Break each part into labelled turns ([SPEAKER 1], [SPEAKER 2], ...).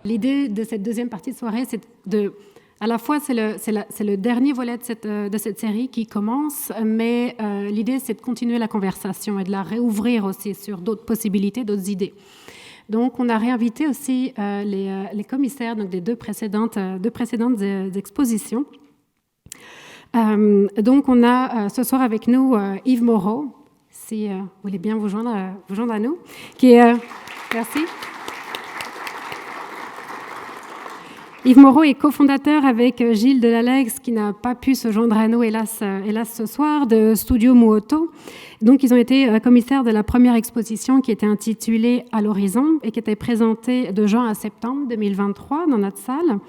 [SPEAKER 1] L'idée de cette deuxième partie de soirée, c'est à la fois c'est le dernier volet de cette série qui commence, mais l'idée c'est de continuer la conversation et de la réouvrir aussi sur d'autres possibilités, d'autres idées. Donc on a réinvité aussi les commissaires donc, des deux précédentes expositions. Donc on a ce soir avec nous Yves Moreau, si vous voulez bien vous joindre à nous, qui est... merci. Yves Moreau est cofondateur avec Gilles Delalex, qui n'a pas pu se joindre à nous, hélas ce soir, de Studio Muoto. Donc, ils ont été commissaires de la première exposition qui était intitulée « À l'horizon » et qui était présentée de juin à septembre 2023 dans notre salle.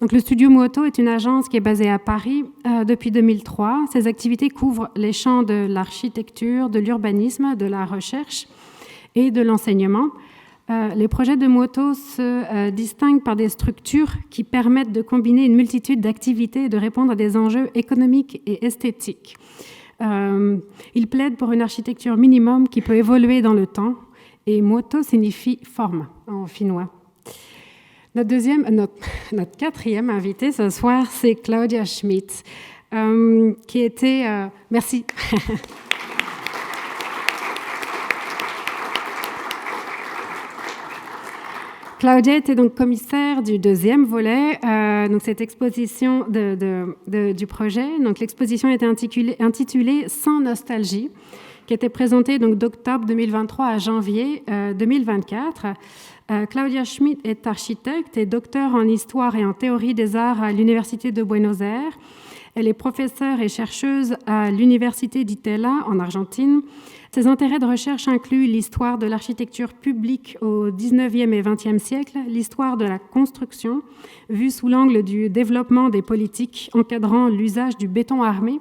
[SPEAKER 1] Donc, le Studio Muoto est une agence qui est basée à Paris depuis 2003. Ses activités couvrent les champs de l'architecture, de l'urbanisme, de la recherche et de l'enseignement. Les projets de Muoto se distinguent par des structures qui permettent de combiner une multitude d'activités et de répondre à des enjeux économiques et esthétiques. Ils plaident pour une architecture minimum qui peut évoluer dans le temps, et Muoto signifie forme en finnois. Notre quatrième invitée ce soir, c'est Claudia Shmidt, qui était... merci. Claudia était donc commissaire du deuxième volet, donc cette exposition du projet. Donc l'exposition était intitulée « Sans nostalgie », qui était présentée donc d'octobre 2023 à janvier 2024. Claudia Shmidt est architecte et docteure en histoire et en théorie des arts à l'Université de Buenos Aires. Elle est professeure et chercheuse à l'Université d'Itala en Argentine. Ses intérêts de recherche incluent l'histoire de l'architecture publique au XIXe et XXe siècle, l'histoire de la construction, vue sous l'angle du développement des politiques encadrant l'usage du béton armé,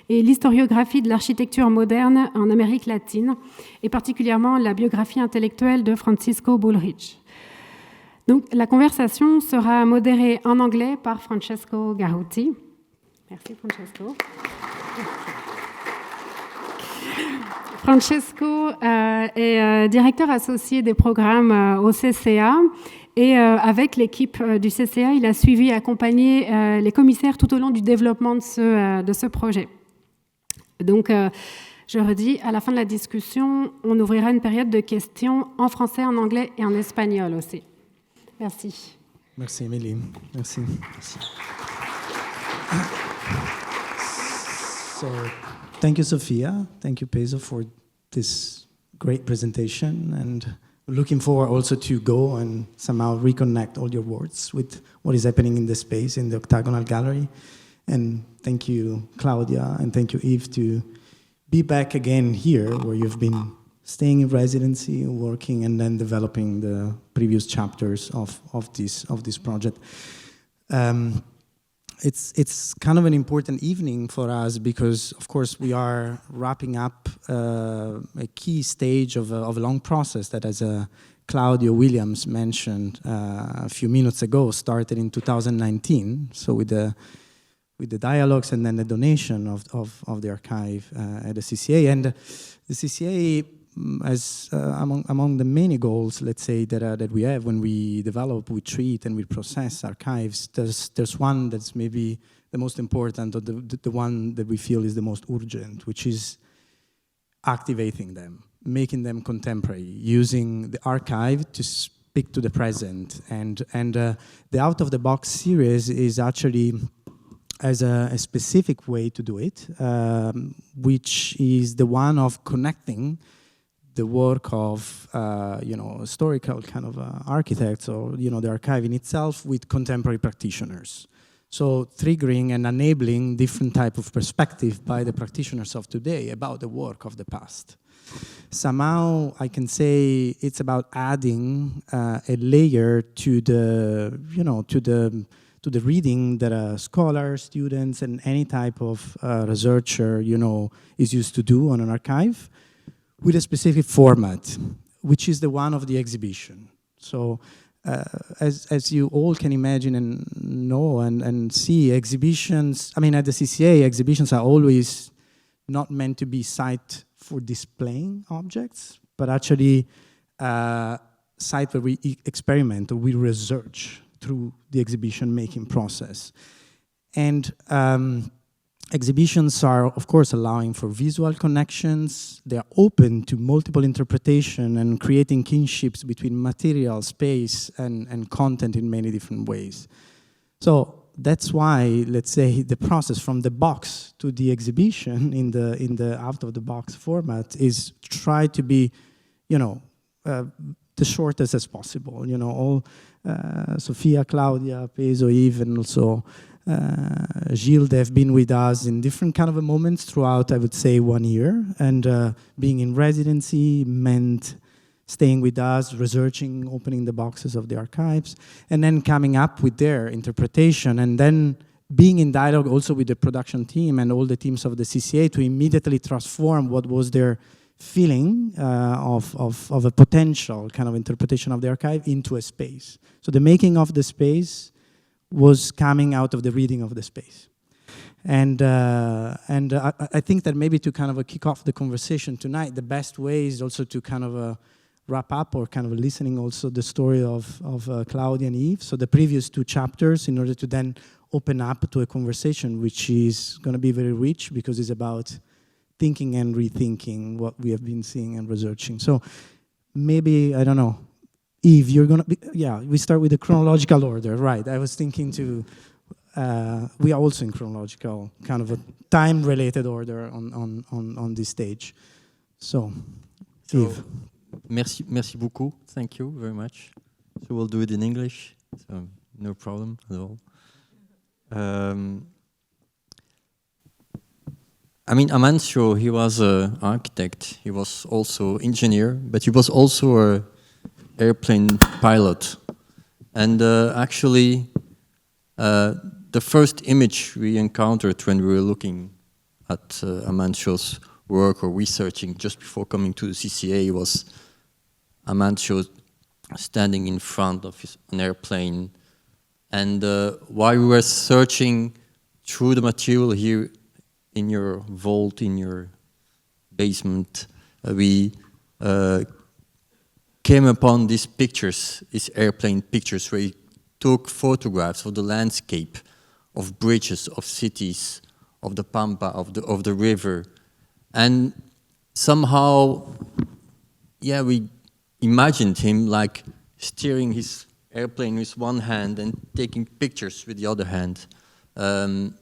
[SPEAKER 1] et l'historiographie de l'architecture moderne en Amérique latine, et particulièrement la biographie intellectuelle de Francisco Bullrich. Donc, la conversation sera modérée en anglais par Francesco Garuti. Merci, Francesco. Francesco est directeur associé des programmes au CCA et avec l'équipe du CCA, il a suivi et accompagné les commissaires tout au long du développement de ce projet. Donc, je redis, à la fin de la discussion, on ouvrira une période de questions en français, en anglais et en espagnol aussi. Merci.
[SPEAKER 2] Merci, Émilie. Merci. So, thank you, Sofia. Thank you, Pezo, for this great presentation. And looking forward also to go and somehow reconnect all your words with what is happening in the space, in the Octagonal Gallery. And thank you, Claudia, and thank you, Yves, to be back again here, where you've been staying in residency, working, and then developing the previous chapters of this project. It's kind of an important evening for us because, of course, we are wrapping up a key stage of a long process that, as Claudio Williams mentioned a few minutes ago, started in 2019. So with the dialogues and then the donation of the archive at the CCA. And the CCA, as among the many goals, let's say, that we have when we develop, we treat, and we process archives, there's one that's maybe the most important, or the one that we feel is the most urgent, which is activating them, making them contemporary, using the archive to speak to the present. And the Out of the Box series is actually as a specific way to do it, which is the one of connecting the work of historical kind of architects, or the archive in itself, with contemporary practitioners. So triggering and enabling different type of perspective by the practitioners of today about the work of the past. Somehow I can say it's about adding a layer to the reading that scholars, students, and any type of researcher is used to do on an archive, with a specific format, which is the one of the exhibition. So as you all can imagine and know and see, exhibitions, I mean, at the CCA, exhibitions are always not meant to be site for displaying objects, but actually site where we experiment or we research through the exhibition making process. And exhibitions are, of course, allowing for visual connections. They are open to multiple interpretation and creating kinships between material, space, and content in many different ways. So that's why, let's say, the process from the box to the exhibition in the out-of-the-box format is try to be, the shortest as possible. All Sofia, Claudia, Pezo, Yves, and also Gilles, they've been with us in different kind of moments throughout, I would say, 1 year. And being in residency meant staying with us, researching, opening the boxes of the archives, and then coming up with their interpretation, and then being in dialogue also with the production team and all the teams of the CCA to immediately transform what was their feeling of a potential kind of interpretation of the archive into a space. So the making of the space was coming out of the reading of the space. And I think that maybe to kind of kick off the conversation tonight, the best way is also to kind of wrap up or kind of listening also the story of Claudia and Yves, so the previous 2 chapters, in order to then open up to a conversation which is going to be very rich because it's about thinking and rethinking what we have been seeing and researching. So maybe, I don't know, Yves, you're going to be, we start with the chronological order, right? I was thinking to, we are also in chronological, kind of a time-related order on this stage. So Yves.
[SPEAKER 3] Merci beaucoup. Thank you very much. So we'll do it in English, so no problem at all. I mean, Amancio, he was an architect. He was also engineer, but he was also an airplane pilot. And actually, the first image we encountered when we were looking at Amancio's work or researching just before coming to the CCA was Amancio standing in front of an airplane. And while we were searching through the material here in your vault, in your basement, we came upon these pictures, these airplane pictures, where he took photographs of the landscape, of bridges, of cities, of the Pampa, of the river. And somehow, we imagined him like steering his airplane with one hand and taking pictures with the other hand. And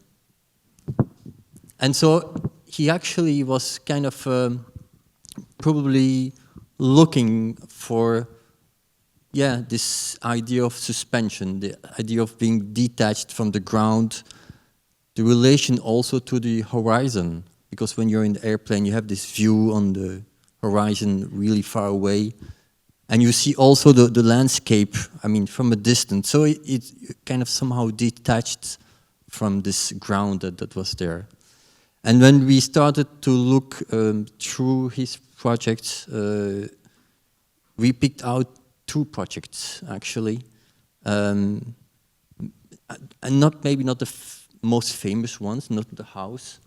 [SPEAKER 3] so he actually was kind of probably looking for, this idea of suspension, the idea of being detached from the ground, the relation also to the horizon, because when you're in the airplane, you have this view on the horizon really far away, and you see also the landscape, I mean, from a distance. So it kind of somehow detached from this ground that was there. And when we started to look through his projects, we picked out 2 projects, actually. And maybe not the most famous ones, not the house.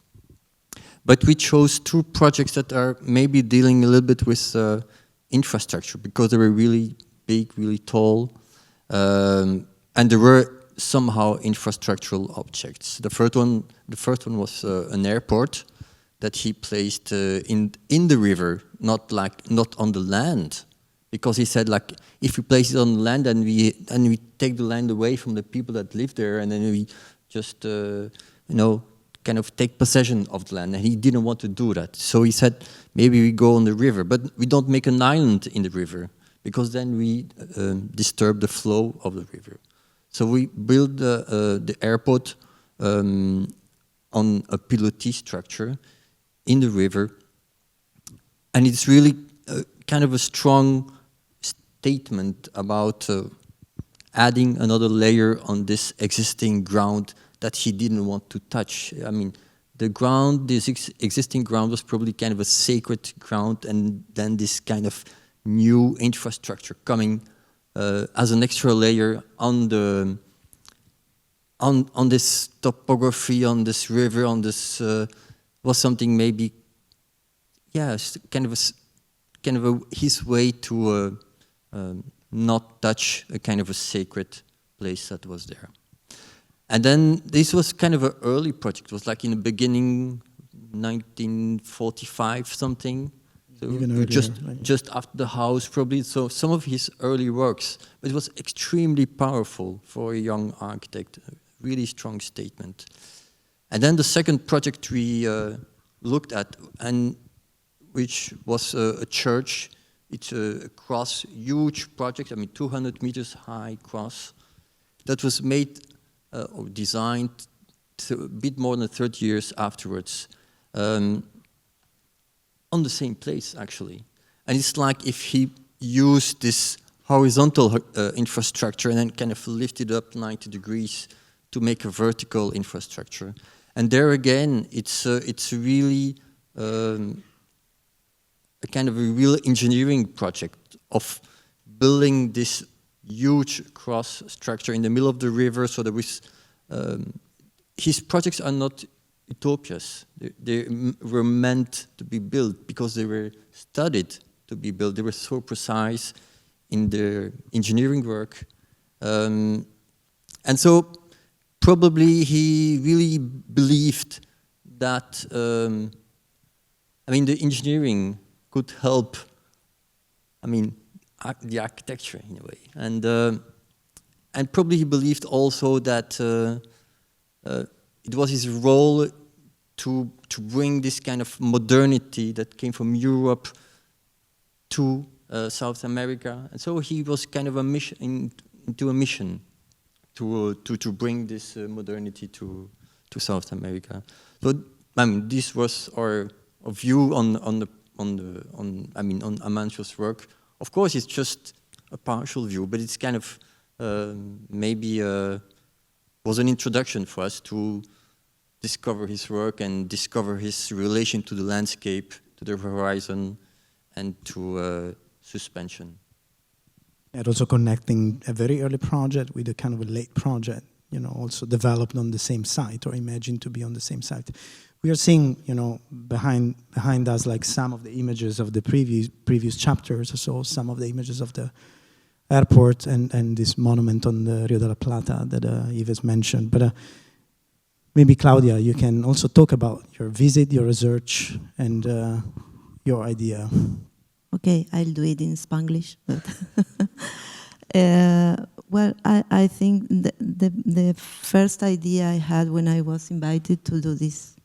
[SPEAKER 3] But we chose 2 projects that are maybe dealing a little bit with infrastructure, because they were really big, really tall, and there were somehow infrastructural objects. The first one was an airport that he placed in the river, not on the land, because he said, like, if we place it on the land, then we take the land away from the people that live there, and then we just kind of take possession of the land. And he didn't want to do that, so he said, maybe we go on the river, but we don't make an island in the river, because then we disturb the flow of the river. So we built the airport on a pilotis structure in the river, and it's really kind of a strong statement about adding another layer on this existing ground that he didn't want to touch. I mean, the ground, this existing ground was probably kind of a sacred ground, and then this kind of new infrastructure coming as an extra layer on this topography, on this river, on this was something maybe, kind of his way to not touch a kind of a sacred place that was there. And then this was kind of an early project. It was like in the beginning, 1945 something. So
[SPEAKER 2] even earlier,
[SPEAKER 3] just after the house probably. So some of his early works, but it was extremely powerful for a young architect, a really strong statement. And then the second project we looked at, and which was a church. It's a cross, huge project, 200 meters high cross, that was made or designed a bit more than 30 years afterwards, on the same place, actually. And it's like if he used this horizontal infrastructure and then kind of lifted up 90 degrees to make a vertical infrastructure. And there again, it's really a kind of a real engineering project of building this huge cross structure in the middle of the river. So there was, his projects are not utopias. They were meant to be built because they were studied to be built. They were so precise in their engineering work. And so probably he really believed that, the engineering could help, the architecture in a way. And probably he believed also that it was his role to bring this kind of modernity that came from Europe to South America. And so he was kind of a mission to bring this modernity to South America. So this was our view on Amancio's work. Of course, it's just a partial view, but it's kind of was an introduction for us to discover his work and discover his relation to the landscape, to the horizon, and to suspension.
[SPEAKER 2] And also connecting a very early project with a kind of a late project, also developed on the same site or imagined to be on the same site. We are seeing, behind us, like some of the images of the previous chapters, so some of the images of the airport and this monument on the Rio de la Plata that Yves mentioned. But maybe Claudia, you can also talk about your visit, your research, and your idea.
[SPEAKER 4] Okay, I'll do it in Spanglish. Well, I think the first idea I had when I was invited to do this,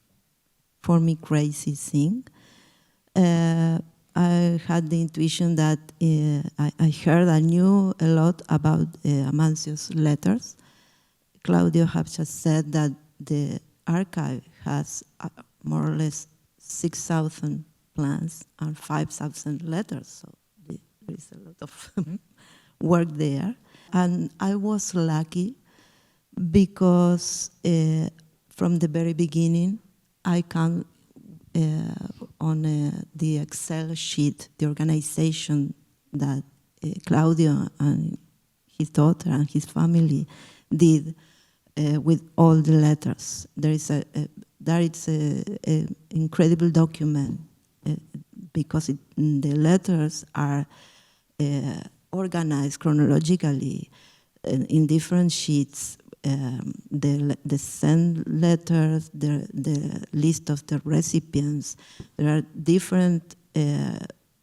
[SPEAKER 4] for me, crazy thing, I had the intuition that I knew a lot about Amancio's letters. Claudio has just said that the archive has more or less 6,000 plans and 5,000 letters, so there is a lot of work there. And I was lucky because from the very beginning, I can, on the Excel sheet, the organization that Claudio and his daughter and his family did with all the letters. There is a incredible document because the letters are organized chronologically in different sheets. The send letters, the list of the recipients. There are different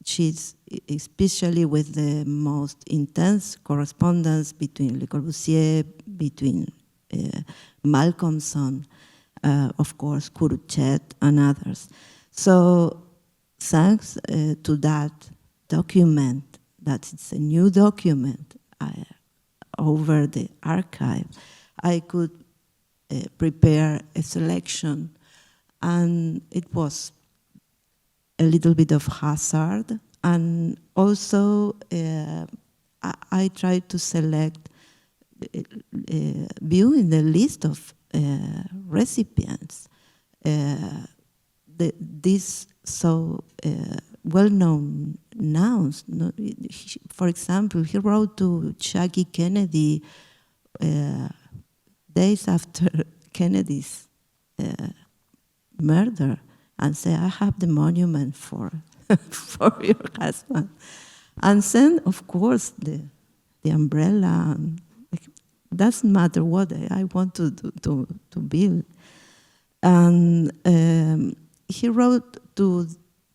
[SPEAKER 4] sheets, especially with the most intense correspondence between Le Corbusier, between Malcolmson, of course, Curators and others. So thanks to that document, that it's a new document over the archive, I could prepare a selection, and it was a little bit of hazard, and also I tried to select, viewing the list of recipients, these so well-known nouns. For example, he wrote to Jackie Kennedy days after Kennedy's murder and say, I have the monument for for your husband. And then, of course, the umbrella. And doesn't matter what I want to build. And he wrote to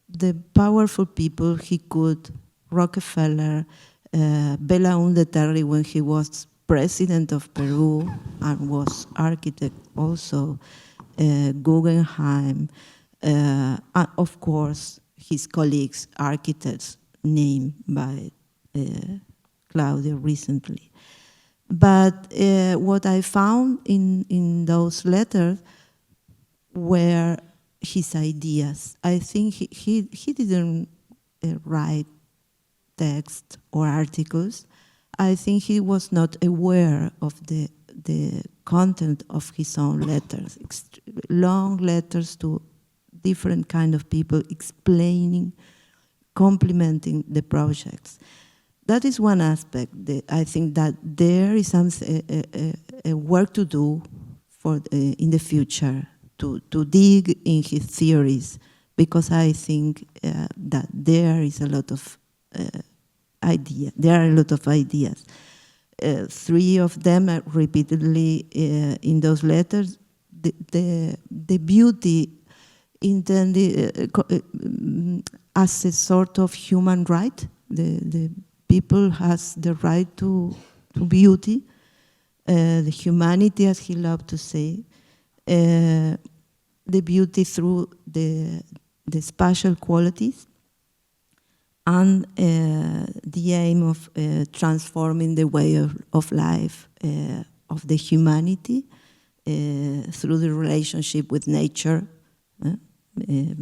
[SPEAKER 4] the powerful people he could, Rockefeller, Belaúnde de Terry when he was president of Peru and was architect also, Guggenheim, and of course his colleagues, architects named by Claudio recently. But what I found in those letters were his ideas. I think he didn't write text or articles. I think he was not aware of the content of his own letters, long letters to different kind of people explaining, complimenting the projects. That is one aspect. I think that there is some a work to do for in the future to dig in his theories, because I think that there is a lot of There are a lot of ideas. 3 of them are repeatedly in those letters. The beauty intended as a sort of human right. The people has the right to beauty, the humanity, as he loved to say, the beauty through the spatial qualities, and the aim of transforming the way of life of the humanity through the relationship with nature,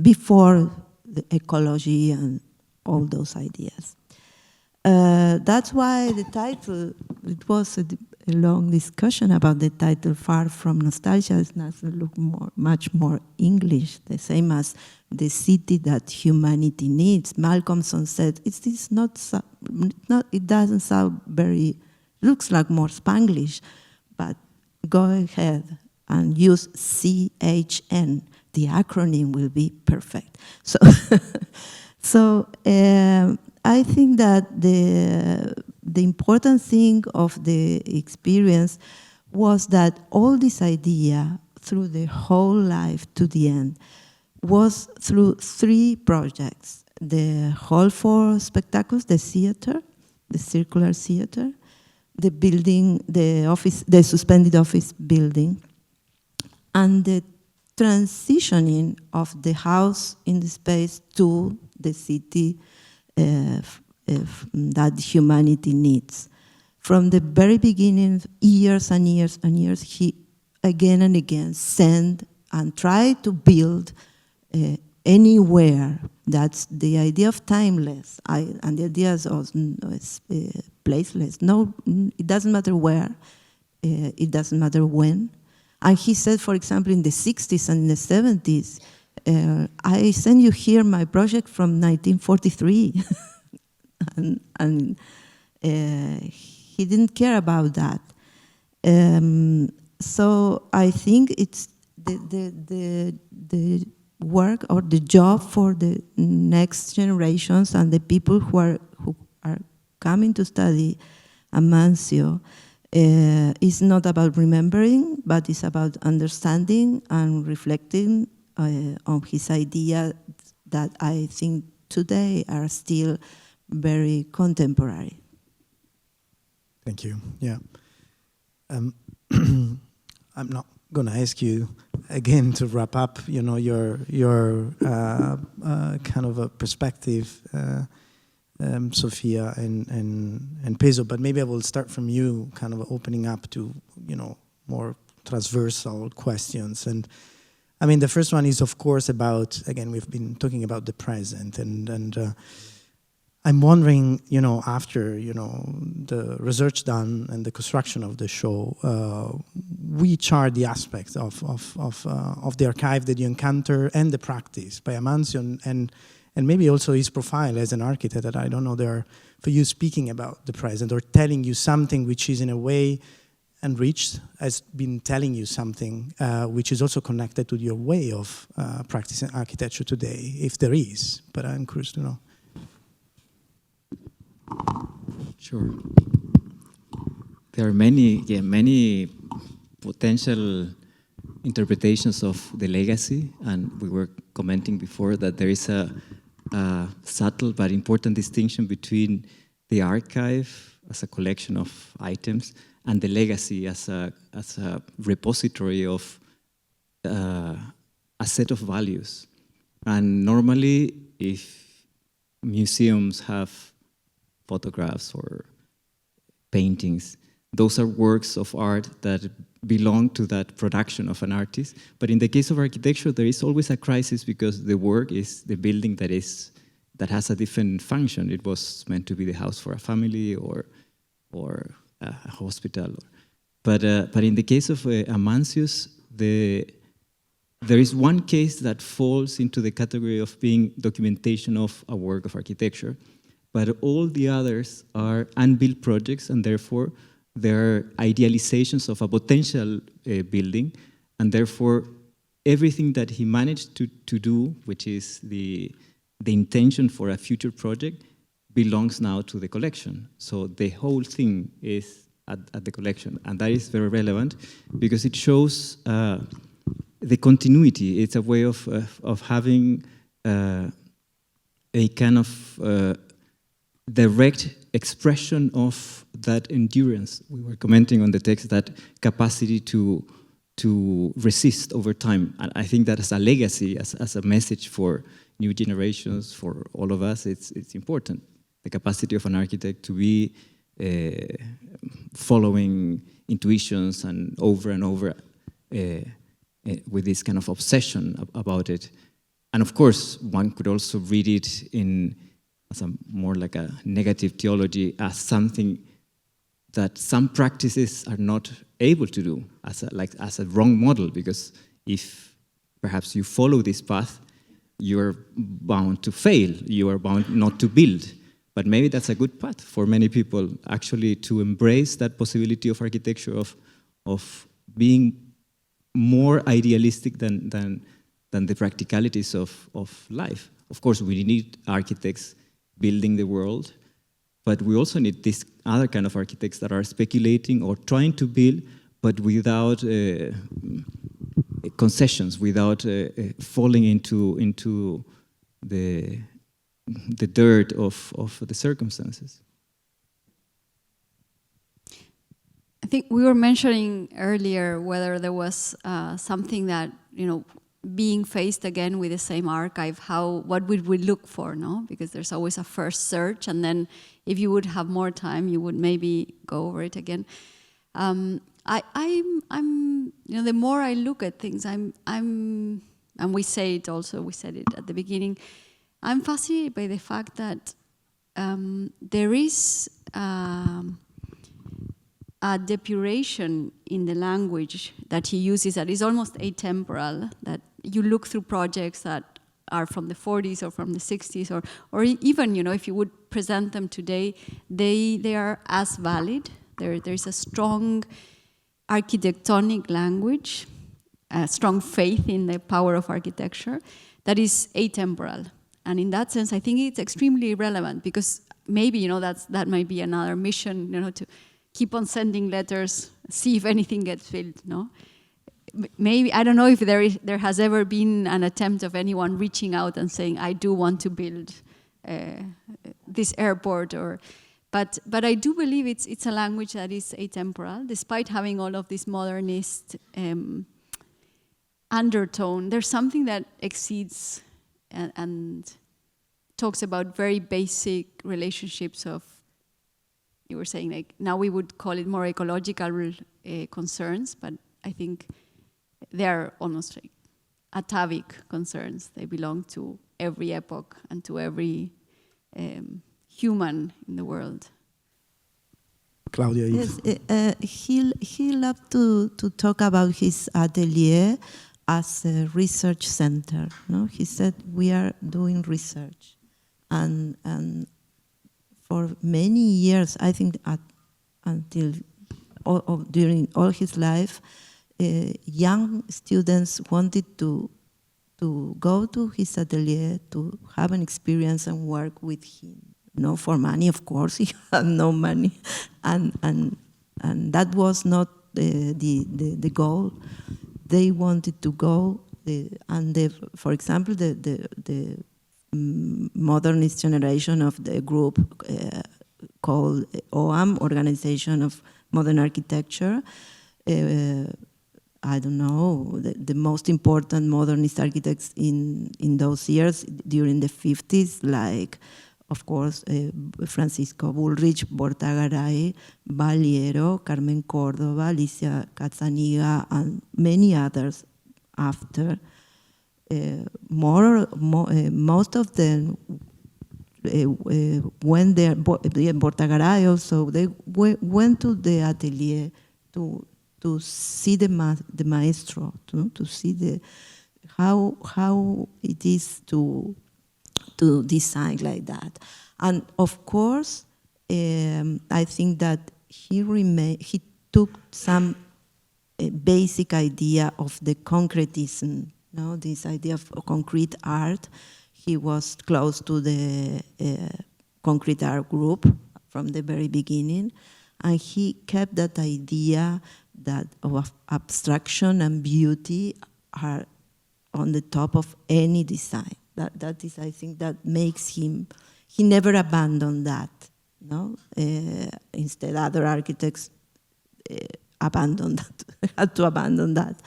[SPEAKER 4] before the ecology and all those ideas. That's why the title, it was a long discussion about the title, Far From Nostalgia. It doesn't look much more English, the same as the city that humanity needs. Malcolmson said, it doesn't sound very, looks like more Spanglish, but go ahead and use CHN. The acronym will be perfect. So, I think that the important thing of the experience was that all this idea through the whole life to the end was through 3 projects: the Hall for Spectacles, the theater, the circular theater, the building, the office, the suspended office building, and the transitioning of the house in the space to the city that humanity needs. From the very beginning, years and years and years, he again and again sent and tried to build anywhere. That's the idea of timeless, and the idea of placeless. No, it doesn't matter where, it doesn't matter when. And he said, for example, in the 60s and in the 70s, I send you here my project from 1943. and he didn't care about that. So I think it's the work or the job for the next generations and the people who are coming to study Amancio is not about remembering, but it's about understanding and reflecting on his ideas that I think today are still very contemporary.
[SPEAKER 2] Thank you. Yeah. I'm not going to ask you again to wrap up, your kind of a perspective, Sofia and Pezo, but maybe I will start from you, kind of opening up to, more transversal questions. And I mean, the first one is, of course, about, again, we've been talking about the present, and I'm wondering, after, the research done and the construction of the show, which are the aspects of the archive that you encounter and the practice by Amancio, and maybe also his profile as an architect that I don't know there for you speaking about the present or telling you something which is in a way enriched, has been telling you something which is also connected to your way of practicing architecture today, if there is, but I'm curious to know.
[SPEAKER 3] Sure.
[SPEAKER 5] there are many potential interpretations of the legacy, and we were commenting before that there is a subtle but important distinction between the archive as a collection of items and the legacy as a repository of a set of values. And normally, if museums have photographs or paintings, those are works of art that belong to that production of an artist. But in the case of architecture, there is always a crisis because the work is the building that has a different function. It was meant to be the house for a family or a hospital. But in the case of Amancius, there is one case that falls into the category of being documentation of a work of architecture, but all the others are unbuilt projects, and therefore they're idealizations of a potential building, and therefore everything that he managed to do, which is the intention for a future project, belongs now to the collection. So the whole thing is at the collection, and that is very relevant because it shows the continuity. It's a way of having a kind of direct expression of that endurance. We were commenting on the text, that capacity to resist over time. And I think that as a legacy, as a message for new generations, for all of us, it's important. The capacity of an architect to be following intuitions and over with this kind of obsession about it. And of course, one could also read it as a more like a negative theology, as something that some practices are not able to do, as a wrong model, because if perhaps you follow this path, you're bound to fail, you are bound not to build. But maybe that's a good path for many people, actually, to embrace that possibility of architecture, of being more idealistic than the practicalities of life. Of course, we need architects building the world, but we also need this other kind of architects that are speculating or trying to build, but without concessions, without falling into the dirt of the circumstances.
[SPEAKER 6] I think we were mentioning earlier whether there was something that, being faced again with the same archive, what would we look for, no? Because there's always a first search, and then if you would have more time, you would maybe go over it again. I'm the more I look at things, and we said it at the beginning, I'm fascinated by the fact that there is a depuration in the language that he uses that is almost atemporal, that you look through projects that are from the 40s or from the 60s, or even, if you would present them today, they are as valid. There's a strong architectonic language, a strong faith in the power of architecture that is atemporal. And in that sense, I think it's extremely relevant, because maybe, that might be another mission, to keep on sending letters, see if anything gets filled, no? Maybe, I don't know if there has ever been an attempt of anyone reaching out and saying, I do want to build this airport, but I do believe it's a language that is atemporal, despite having all of this modernist undertone. There's something that exceeds and talks about very basic relationships of, you were saying, like, now we would call it more ecological concerns, but I think they're almost like atavic concerns. They belong to every epoch and to every human in the world.
[SPEAKER 2] Claudia,
[SPEAKER 4] yes, he loved to talk about his atelier as a research center. No, he said we are doing research, and for many years, I think until during all his life, young students wanted to go to his atelier to have an experience and work with him. No, for money, of course, he had no money, and and that was not the goal. They wanted to go, for example, the modernist generation of the group called OAM, Organization of Modern Architecture. I don't know, the most important modernist architects in those years during the 50s, like, of course, Francisco Bullrich, Bortagaray, Valiero, Carmen Córdoba, Alicia Cazzaniga, and many others after. Most of them went there, Bortagaray also, they went to the atelier to see the maestro, to see how it is to design like that. And of course, I think that he took some basic idea of the concretism, this idea of concrete art. He was close to the concrete art group from the very beginning, and he kept that idea that of abstraction and beauty are on the top of any design. That is, I think, that makes him, he never abandoned that, Instead, other architects had to abandon that.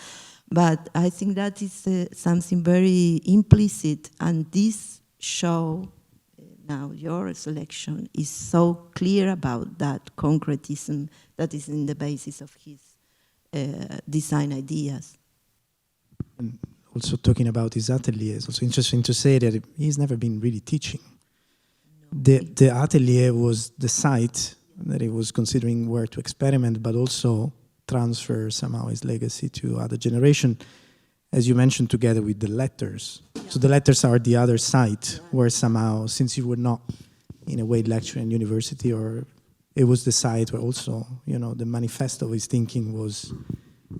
[SPEAKER 4] But I think that is something very implicit, and this show, now your selection, is so clear about that concretism that is in the basis of his design ideas.
[SPEAKER 2] And also talking about his atelier, it's also interesting to say that he's never been really teaching. No. The atelier was the site that he was considering where to experiment, but also transfer somehow his legacy to other generation, as you mentioned, together with the letters. Yeah. So the letters are the other side, where somehow, since you were not in a way lecturing in university, or it was the site where also, the manifesto of his thinking was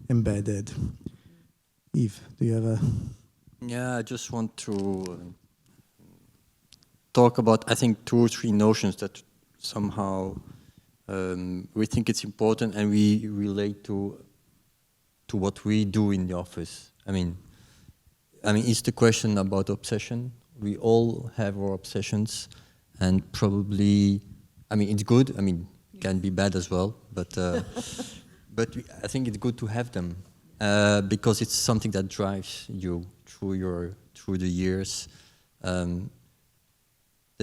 [SPEAKER 2] embedded. Yves, do you have a...
[SPEAKER 3] Yeah, I just want to talk about, I think, 2 or 3 notions that somehow we think it's important and we relate to what we do in the office. I mean, it's the question about obsession. We all have our obsessions, and probably, it's good. It can be bad as well, but I think it's good to have them because it's something that drives you through the years. The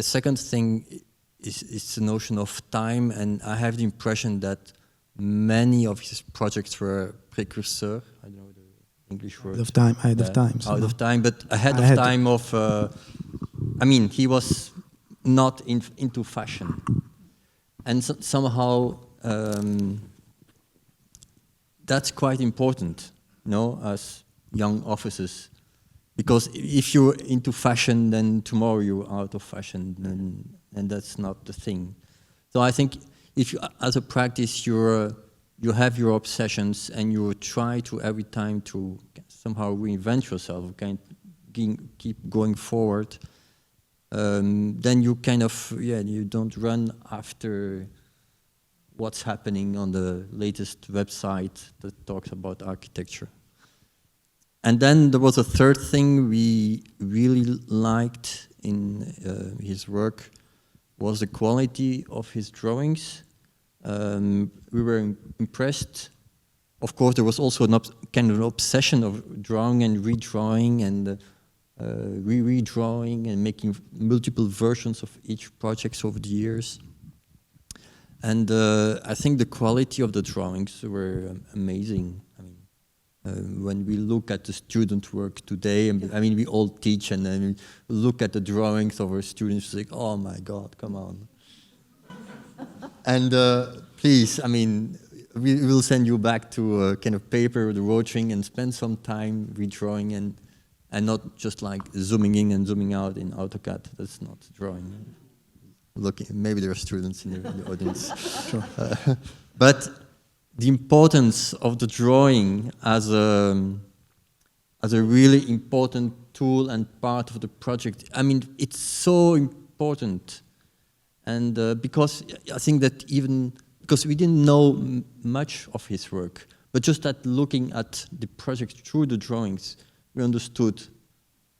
[SPEAKER 3] second thing is the notion of time, and I have the impression that many of his projects were precursor. I don't know the English word.
[SPEAKER 2] Ahead of time.
[SPEAKER 3] Out of time, but ahead of time of. He was not into fashion, and somehow that's quite important, as young officers. Because if you're into fashion, then tomorrow you're out of fashion, and that's not the thing. So I think if you, as a practice, you have your obsessions and you try to every time to somehow reinvent yourself, keep going forward, then you kind of, you don't run after what's happening on the latest website that talks about architecture. And then there was a third thing we really liked in his work was the quality of his drawings. We were impressed. Of course, there was also kind of an obsession of drawing and redrawing and redrawing and making multiple versions of each project over the years. And I think the quality of the drawings were amazing. When we look at the student work today, we all teach, and then we look at the drawings of our students, like, oh my God, come on. And please, we will send you back to a kind of paper with a rotring and spend some time redrawing and not just like zooming in and zooming out in AutoCAD. That's not drawing. Look, maybe there are students in the audience. Sure. But the importance of the drawing as a really important tool and part of the project. It's so important, and because I think that even because we didn't know much of his work, but just that looking at the project through the drawings, we understood,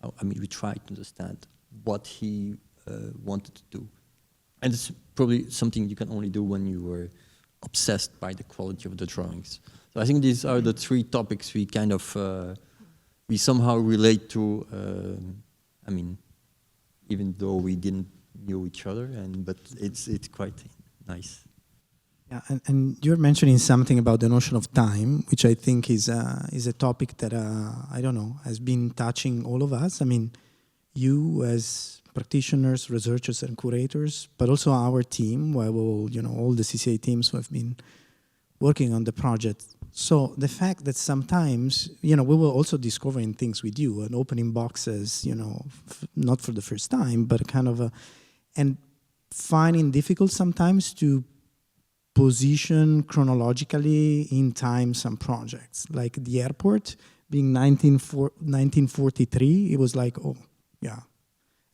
[SPEAKER 3] I mean, we tried to understand what he wanted to do. And it's probably something you can only do when you were obsessed by the quality of the drawings. So I think these are the three topics we kind of, we somehow relate to, I mean, even though we didn't know each other, but it's quite nice.
[SPEAKER 2] Yeah, and you're mentioning something about the notion of time, which I think is a topic that, I don't know, has been touching all of us. I mean, you as practitioners, researchers, and curators, but also our team, where all the CCA teams who have been working on the project. So the fact that sometimes, we were also discovering things with you and opening boxes, not for the first time, but kind of, and finding difficult sometimes to position chronologically in time some projects. Like the airport being 1943, it was like, oh, yeah.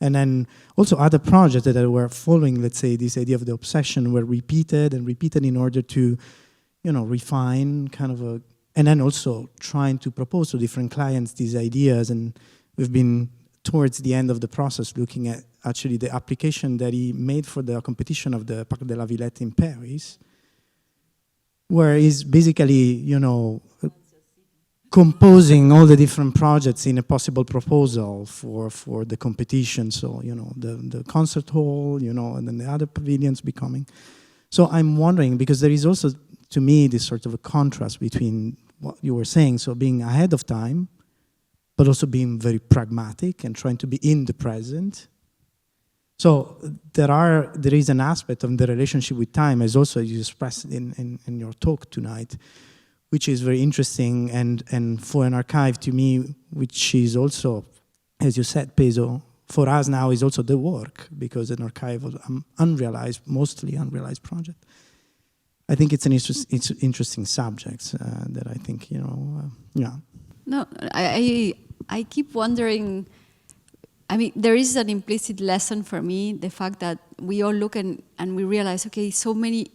[SPEAKER 2] And then also other projects that were following, let's say, this idea of the obsession were repeated in order to, refine kind of and then also trying to propose to different clients these ideas. And we've been towards the end of the process looking at actually the application that he made for the competition of the Parc de la Villette in Paris, where he's basically, composing all the different projects in a possible proposal for the competition. So, the concert hall, and then the other pavilions becoming. So I'm wondering, because there is also, to me, this sort of a contrast between what you were saying, so being ahead of time, but also being very pragmatic and trying to be in the present. So there is an aspect of the relationship with time, as also you expressed in your talk tonight, which is very interesting, and for an archive to me, which is also, as you said, Pezo, for us now is also the work, because an archive of mostly unrealized project. I think it's an interesting subject that I think, yeah.
[SPEAKER 6] No, I keep wondering, I mean, there is an implicit lesson for me, the fact that we all look and we realize, okay, so many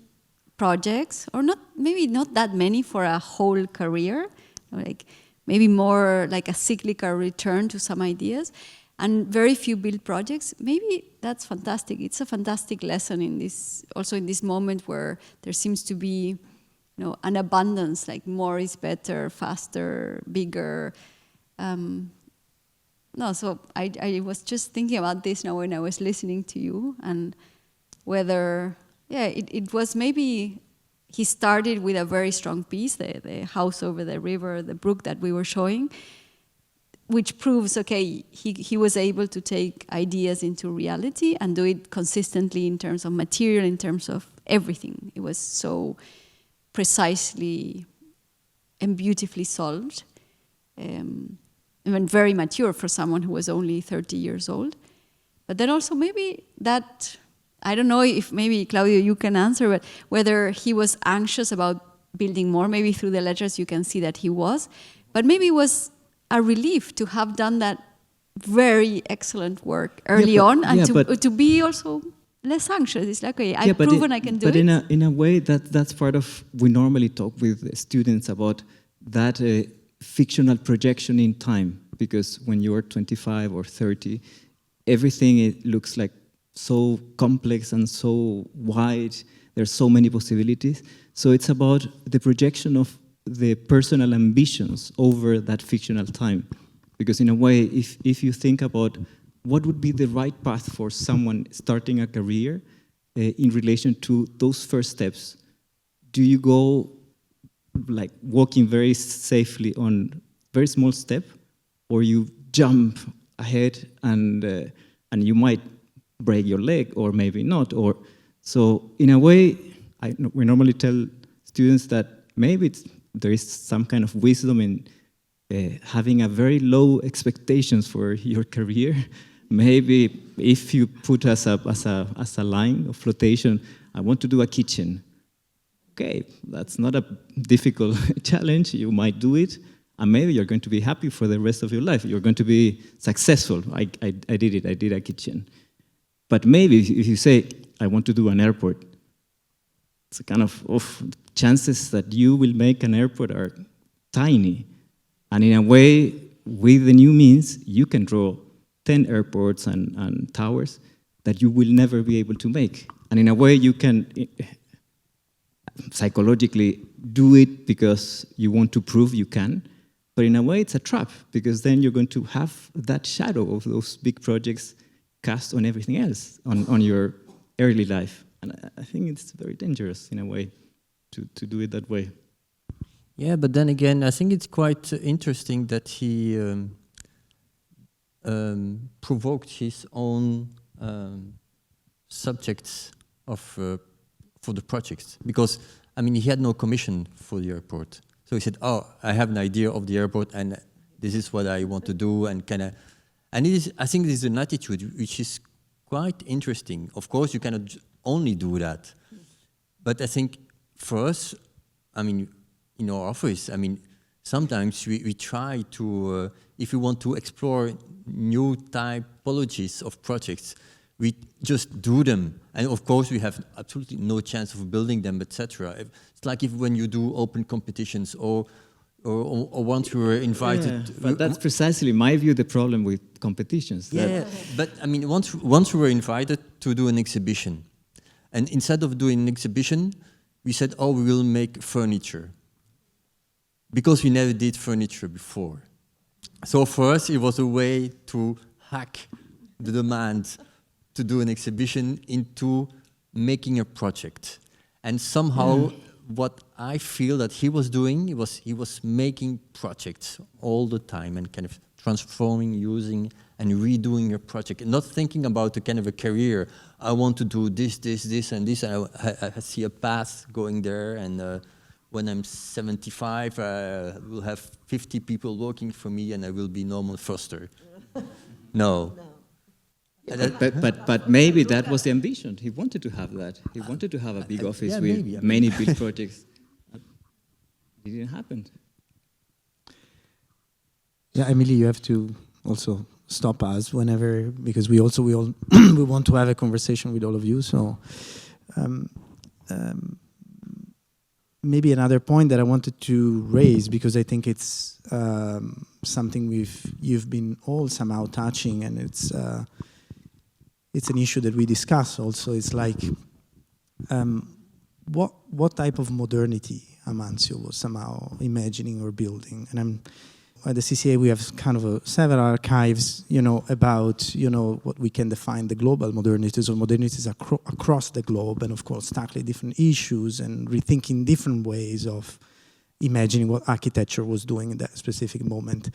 [SPEAKER 6] projects, or maybe not that many for a whole career, like maybe more like a cyclical return to some ideas, and very few build projects. Maybe that's fantastic. It's a fantastic lesson in this, also in this moment where there seems to be, an abundance, like more is better, faster, bigger. So I was just thinking about this now when I was listening to you, and whether, it was maybe he started with a very strong piece, the house over the river, the brook that we were showing, which proves, okay, he was able to take ideas into reality and do it consistently in terms of material, in terms of everything. It was so precisely and beautifully solved, and very mature for someone who was only 30 years old. But then also maybe that, I don't know if maybe, Claudio, you can answer, but whether he was anxious about building more. Maybe through the letters you can see that he was, but maybe it was a relief to have done that very excellent work early on, and to be also less anxious. It's like, okay, I've proven I can do it.
[SPEAKER 5] But in a way, that's part of, we normally talk with students about that fictional projection in time, because when you're 25 or 30, everything, it looks like so complex and so wide. There's so many possibilities. So it's about the projection of the personal ambitions over that fictional time. Because in a way, if you think about what would be the right path for someone starting a career in relation to those first steps, do you go like walking very safely on very small step, or you jump ahead and you might break your leg, or maybe not? Or so in a way, we normally tell students that maybe there is some kind of wisdom in having a very low expectations for your career. Maybe if you put as a line of flotation, I want to do a kitchen. Okay, that's not a difficult challenge. You might do it, and maybe you're going to be happy for the rest of your life. You're going to be successful. I did it. I did a kitchen. But maybe if you say, I want to do an airport, it's a kind of chances that you will make an airport are tiny. And in a way, with the new means, you can draw 10 airports and towers that you will never be able to make. And in a way, you can psychologically do it because you want to prove you can. But in a way, it's a trap, because then you're going to have that shadow of those big projects cast on everything else, on your early life. And I think it's very dangerous, in a way, to do it that way.
[SPEAKER 3] Yeah, but then again, I think it's quite interesting that he provoked his own subjects for the projects. Because, I mean, he had no commission for the airport. So he said, oh, I have an idea of the airport and this is what I want to do, and and it is, I think this is an attitude which is quite interesting. Of course, you cannot only do that. But I think for us, I mean, in our office, I mean, sometimes we try to, if we want to explore new typologies of projects, we just do them. And of course, we have absolutely no chance of building them, etc. It's like when you do open competitions or once you were invited.
[SPEAKER 5] Yeah, but that's precisely, in my view, the problem with competitions.
[SPEAKER 3] Yeah, but I mean, once we were invited to do an exhibition, and instead of doing an exhibition, we said, oh, we will make furniture. Because we never did furniture before. So for us, it was a way to hack the demand to do an exhibition into making a project. And somehow, what I feel that he was doing, he was making projects all the time and kind of transforming, using, and redoing a project, and not thinking about a kind of a career. I want to do this, and this, and I see a path going there, and when I'm 75, I will have 50 people working for me, and I will be Norman Foster. No.
[SPEAKER 5] But maybe that was the ambition. He wanted to have that. He wanted to have a big office with many big projects. It didn't happen.
[SPEAKER 2] Yeah, Emily, you have to also stop us whenever, because we want to have a conversation with all of you. So maybe another point that I wanted to raise, because I think it's something you've been all somehow touching, and it's an issue that we discuss also. It's like, what type of modernity Amancio was somehow imagining or building. And at the CCA we have kind of several archives, about, what we can define the global modernities or modernities across the globe, and of course tackling different issues and rethinking different ways of imagining what architecture was doing in that specific moment.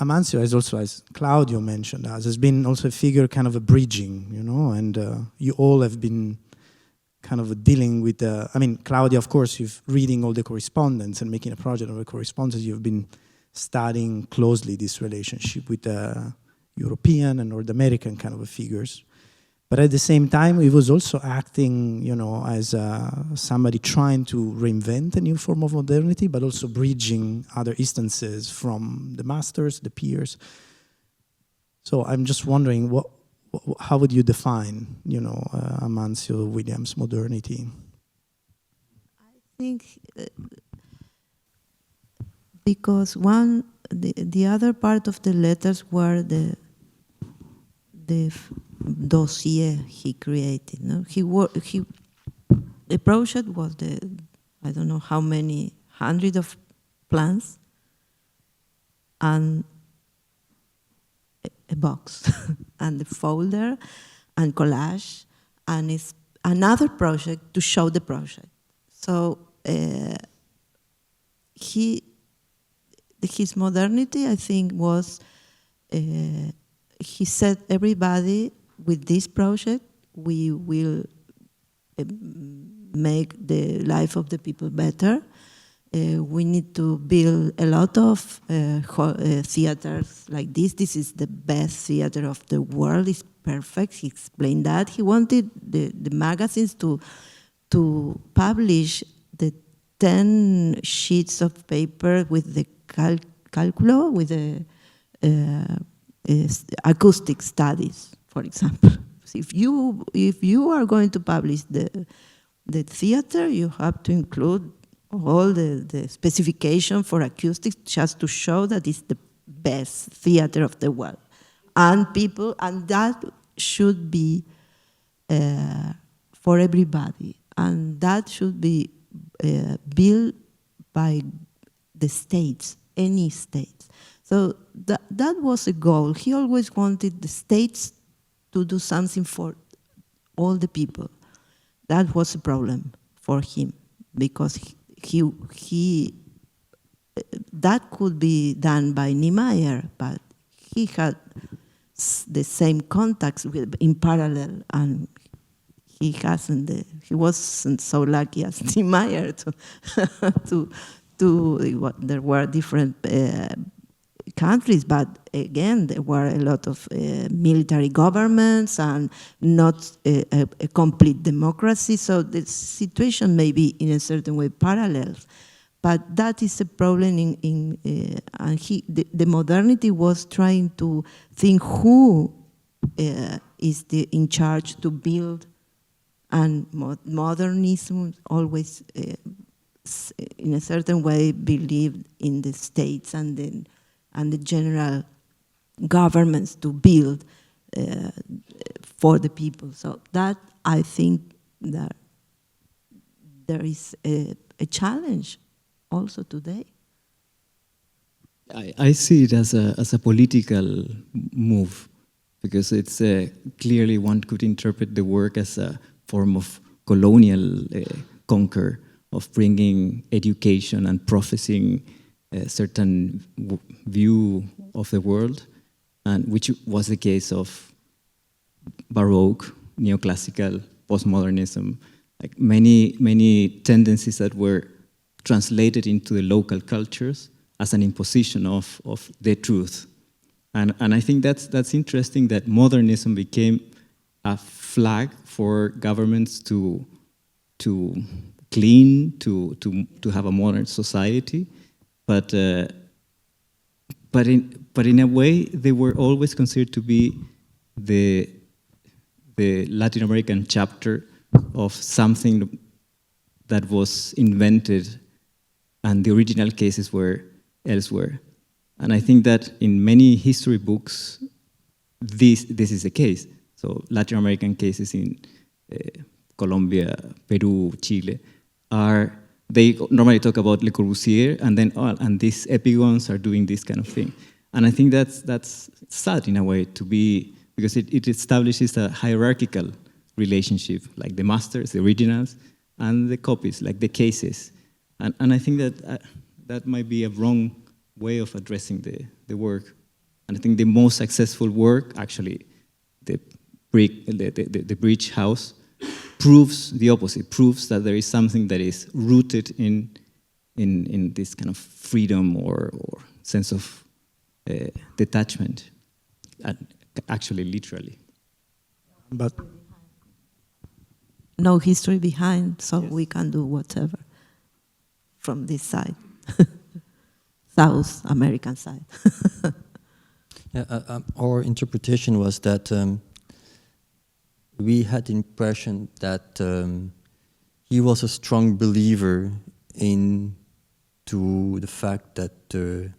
[SPEAKER 2] Amancio, as Claudio mentioned, has been also a figure kind of a bridging, and you all have been kind of dealing with Claudia, of course, you've reading all the correspondence and making a project of the correspondence, you've been studying closely this relationship with European and North American kind of figures. But at the same time, he was also acting, as somebody trying to reinvent a new form of modernity, but also bridging other instances from the masters, the peers. So I'm just wondering, how would you define, Amancio Williams' modernity?
[SPEAKER 4] I think because the other part of the letters were the dossier he created. No? The project was I don't know how many hundreds of plans and a box and the folder and collage, and it's another project to show the project. So his modernity, I think, was he said, everybody, with this project, we will make the life of the people better. We need to build a lot of theaters like this. This is the best theater of the world. It's perfect. He explained that. He wanted the magazines to publish the 10 sheets of paper with the calculo, with the acoustic studies, for example. So if you are going to publish the theater, you have to include all the specification for acoustics just to show that it's the best theater of the world. And that should be for everybody. And that should be built by the states, any states. So that was a goal. He always wanted the states to do something for all the people. That was a problem for him, because he that could be done by Niemeyer, but he had the same contacts in parallel, and he wasn't so lucky as Niemeyer there were different countries, but again, there were a lot of military governments and not a complete democracy, so the situation may be in a certain way parallels. But that is a problem and the modernity was trying to think who is in charge to build, and modernism always, in a certain way, believed in the states and the general governments to build for the people. So that, I think, that there is a challenge also today.
[SPEAKER 5] I see it as a political move, because it's clearly one could interpret the work as a form of colonial conquer, of bringing education and professing a certain view of the world, and which was the case of Baroque, neoclassical, postmodernism, like many tendencies that were translated into the local cultures as an imposition of the truth. And I think that's interesting, that modernism became a flag for governments to clean, to have a modern society, but in a way they were always considered to be the Latin American chapter of something that was invented, and the original cases were elsewhere. And I think that in many history books, this is the case. So Latin American cases in Colombia, Peru, Chile, they normally talk about Le Corbusier, and then and these epigons are doing this kind of thing. And I think that's sad in a way, to be, because it establishes a hierarchical relationship, like the masters, the originals, and the copies, like the cases. And I think that might be a wrong way of addressing the work. And I think the most successful work, actually, the bridge house, proves the opposite, proves that there is something that is rooted in this kind of freedom or sense of detachment, actually literally.
[SPEAKER 2] But
[SPEAKER 4] no history behind, so yes, we can do whatever from this side, South American side.
[SPEAKER 3] Yeah, our interpretation was that we had the impression that he was a strong believer into the fact that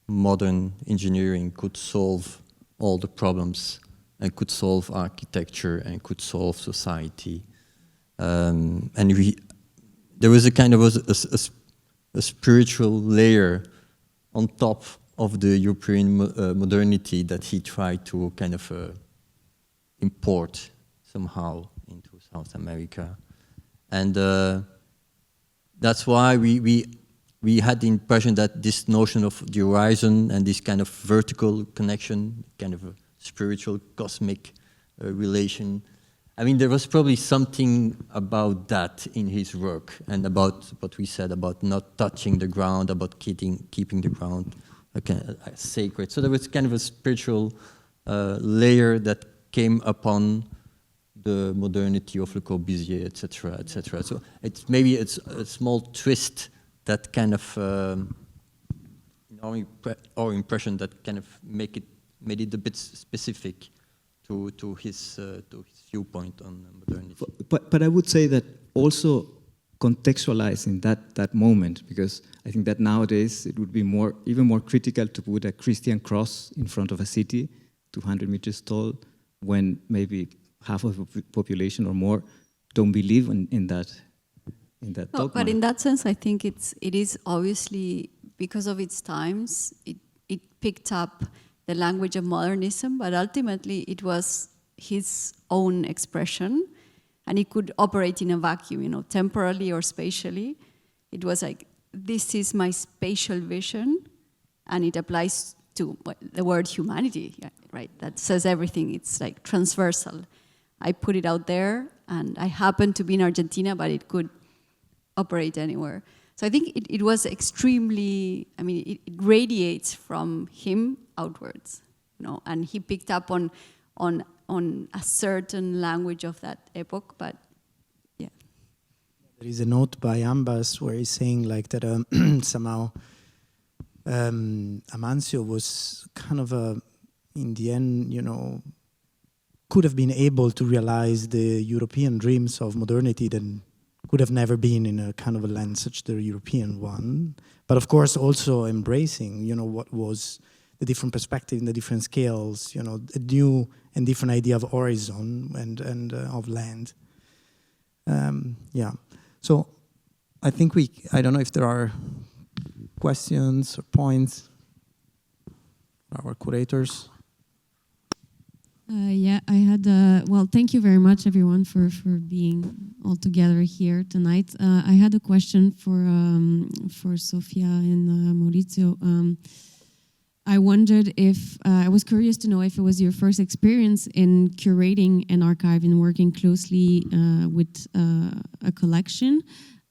[SPEAKER 3] modern engineering could solve all the problems and could solve architecture and could solve society. And there was a kind of a spiritual layer on top of the European modernity that he tried to kind of import somehow into South America. And that's why we had the impression that this notion of the horizon and this kind of vertical connection, kind of a spiritual, cosmic relation, I mean, there was probably something about that in his work, and about what we said about not touching the ground, about keeping the ground sacred. So there was kind of a spiritual layer that came upon the modernity of Le Corbusier, etc., etc. So it's maybe it's a small twist that kind of, our impression, that kind of made it a bit specific to his viewpoint on modernity.
[SPEAKER 5] But I would say that also contextualizing that moment, because I think that nowadays it would be even more critical to put a Christian cross in front of a city, 200 meters tall, when maybe half of the population or more don't believe in that dogma.
[SPEAKER 6] But in that sense, I think it is obviously, because of its times, it picked up the language of modernism, but ultimately it was his own expression, and he could operate in a vacuum, temporally or spatially. It was like, this is my spatial vision, and it applies to the word humanity, right? That says everything. It's like transversal. I put it out there, and I happened to be in Argentina, but it could operate anywhere. So I think it was extremely, it radiates from him outwards, and he picked up on a certain language of that epoch, but yeah.
[SPEAKER 2] There is a note by Ambas where he's saying like that somehow Amancio was kind of in the end, could have been able to realize the European dreams of modernity that could have never been in a kind of a land such the European one. But of course also embracing, what was the different perspective and the different scales, a new and different idea of horizon and of land. So I think I don't know if there are questions or points for our curators.
[SPEAKER 7] I had, thank you very much everyone for being all together here tonight. I had a question for Sofia and Mauricio. I wondered if, I was curious to know if it was your first experience in curating an archive and working closely with a collection,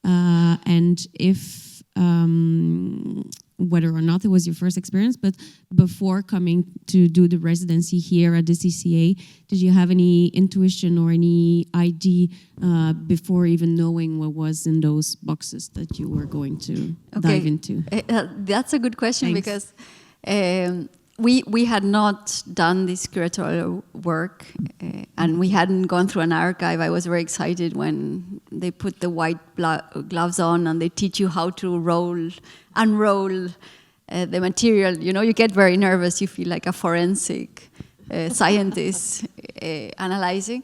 [SPEAKER 7] and if, whether or not it was your first experience, but before coming to do the residency here at the CCA, did you have any intuition or any idea before even knowing what was in those boxes that you were going to dive into?
[SPEAKER 6] That's a good question.
[SPEAKER 7] Thanks.
[SPEAKER 6] Because we had not done this curatorial work, and we hadn't gone through an archive. I was very excited when they put the white gloves on and they teach you how to unroll the material. You get very nervous. You feel like a forensic scientist analyzing.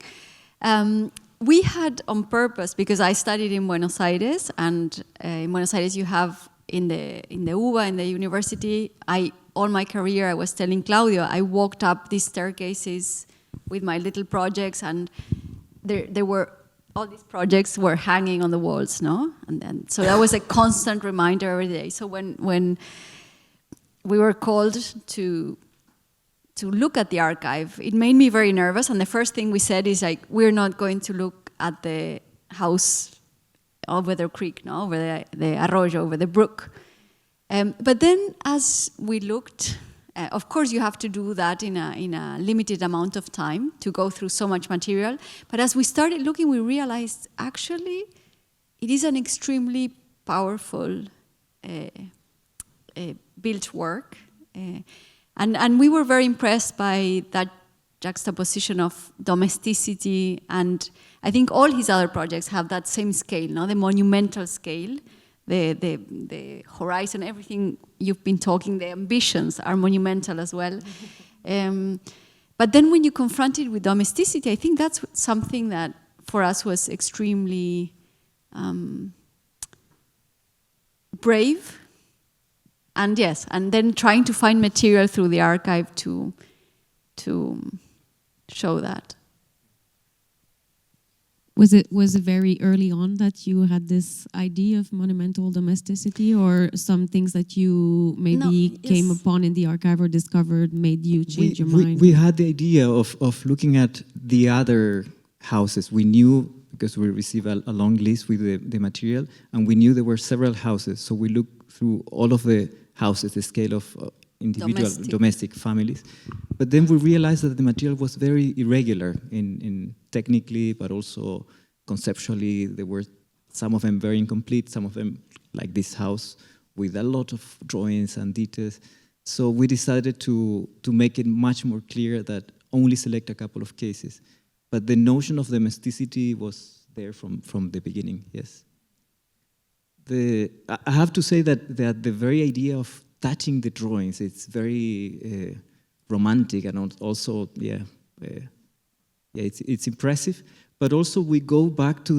[SPEAKER 6] We had on purpose, because I studied in Buenos Aires, and in Buenos Aires you have in the UBA, in the university, all my career, I was telling Claudio, I walked up these staircases with my little projects, and there were, all these projects were hanging on the walls, no? And so that was a constant reminder every day. So when we were called to look at the archive, it made me very nervous. And the first thing we said is like, we're not going to look at the house over the creek, no? Over the arroyo, over the brook. But then as we looked, of course you have to do that in a limited amount of time to go through so much material. But as we started looking, we realized actually it is an extremely powerful built work. And we were very impressed by that juxtaposition of domesticity, and I think all his other projects have that same scale, no? The monumental scale. The horizon, everything you've been talking, the ambitions are monumental as well. But then when you confront it with domesticity, I think that's something that for us was extremely brave. And yes, and then trying to find material through the archive to show that.
[SPEAKER 7] Was it very early on that you had this idea of monumental domesticity, or some things that you maybe came upon in the archive or discovered made you change your mind?
[SPEAKER 5] We had the idea of looking at the other houses. We knew, because we received a long list with the material, and we knew there were several houses. So we looked through all of the houses, the scale of individual domestic families. But then we realized that the material was very irregular in technically, but also conceptually. There were some of them very incomplete, some of them like this house with a lot of drawings and details. So we decided to make it much more clear that only select a couple of cases. But the notion of domesticity was there from the beginning, yes. I have to say that the very idea of touching the drawings, it's very romantic, and also, it's impressive. But also we go back to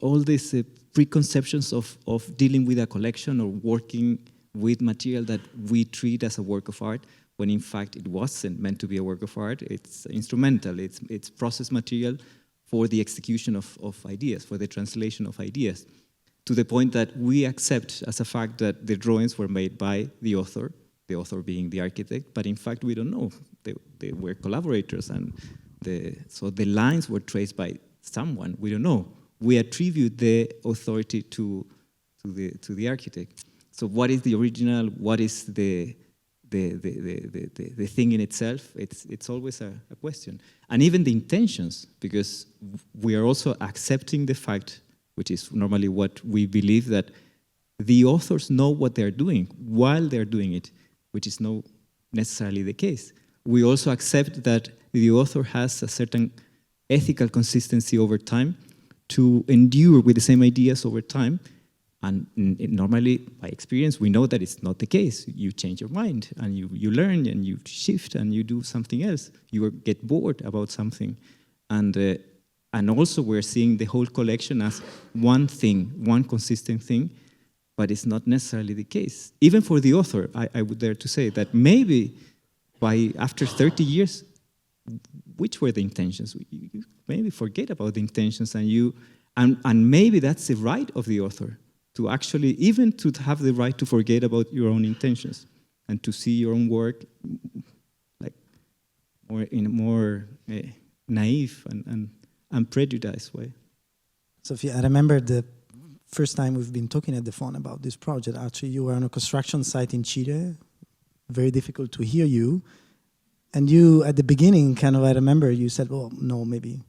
[SPEAKER 5] all these preconceptions of dealing with a collection or working with material that we treat as a work of art, when in fact it wasn't meant to be a work of art. It's instrumental, it's process material for the execution of ideas, for the translation of ideas, to the point that we accept as a fact that the drawings were made by the author being the architect, but in fact we don't know. They were collaborators, and so the lines were traced by someone, we don't know. We attribute the authority to the architect. So what is the original, what is the thing in itself? It's always a question. And even the intentions, because we are also accepting the fact, which is normally what we believe, that the authors know what they're doing while they're doing it, which is not necessarily the case. We also accept that the author has a certain ethical consistency over time to endure with the same ideas over time. And normally, by experience, we know that it's not the case. You change your mind, and you learn, and you shift, and you do something else. You get bored about something. And also we're seeing the whole collection as one thing, one consistent thing, but it's not necessarily the case. Even for the author, I would dare to say that maybe after 30 years, which were the intentions? You maybe forget about the intentions, and maybe that's the right of the author, to actually, even to have the right to forget about your own intentions and to see your own work like in a more naive and unprejudiced way.
[SPEAKER 2] Sofia, I remember the first time we've been talking at the phone about this project. Actually, you were on a construction site in Chile, very difficult to hear you. And you, at the beginning, I remember you said, well, no, maybe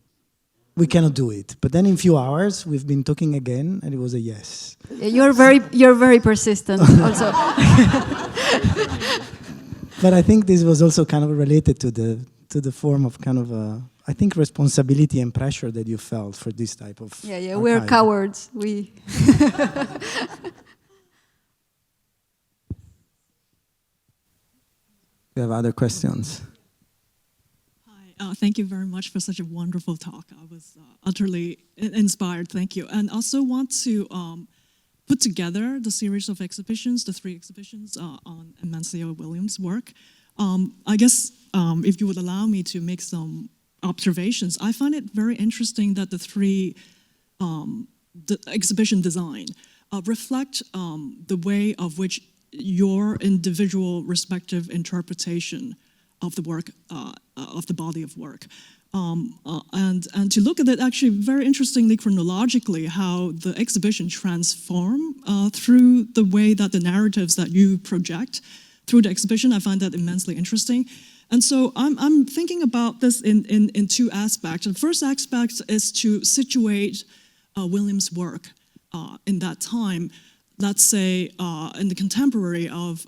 [SPEAKER 2] we cannot do it. But then in a few hours, we've been talking again, and it was a yes.
[SPEAKER 6] You're very persistent also.
[SPEAKER 2] But I think this was also related to the form of I think responsibility and pressure that you felt for this type of archive.
[SPEAKER 6] We're cowards. We
[SPEAKER 2] have other questions.
[SPEAKER 8] Hi, thank you very much for such a wonderful talk. I was utterly inspired, thank you. And also want to put together the series of exhibitions, the 3 exhibitions on Amancio Williams' work. I guess if you would allow me to make some observations, I find it very interesting that the 3 the exhibition design reflect the way of which your individual respective interpretation of the work, of the body of work. And to look at it actually very interestingly chronologically, how the exhibition transform through the way that the narratives that you project through the exhibition. I find that immensely interesting. And so I'm thinking about this in 2 aspects. The first aspect is to situate Williams' work in that time, let's say in the contemporary of